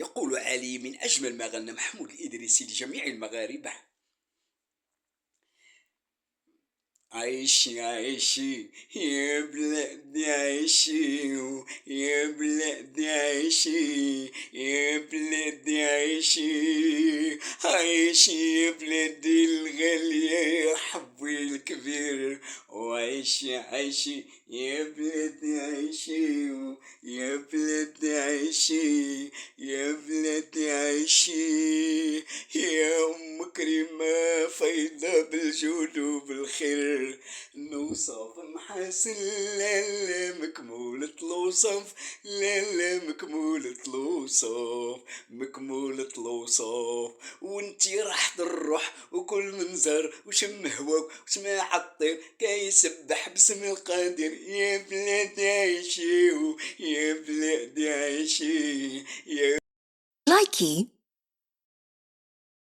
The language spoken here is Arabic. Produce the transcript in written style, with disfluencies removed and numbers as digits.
يقول علي من أجمل ما غنى محمود الإدريسي لجميع المغاربة: عيشي عيشي يا بلادي عيشي، يا بلادي عيشي، يا بلادي عيشي، عيشي يا بلادي الغالية يا حبي الكبير، وعيشي عيشي يا بلادي عيشي، يا بلادي عيشي، يا بلادي عيشي، يا أم كريمة فايدة بالجود وبالخير، نوصف محاسن لالا مكمولة الوصف، لالا مكمولة الوصف، مكمولة الوصف، وانتي راح الروح وكل منظر وشم هواك وسماع الطير كيسبح باسم القادر، يا بلادي عيشي، يا بلادي عيشي، يا Likey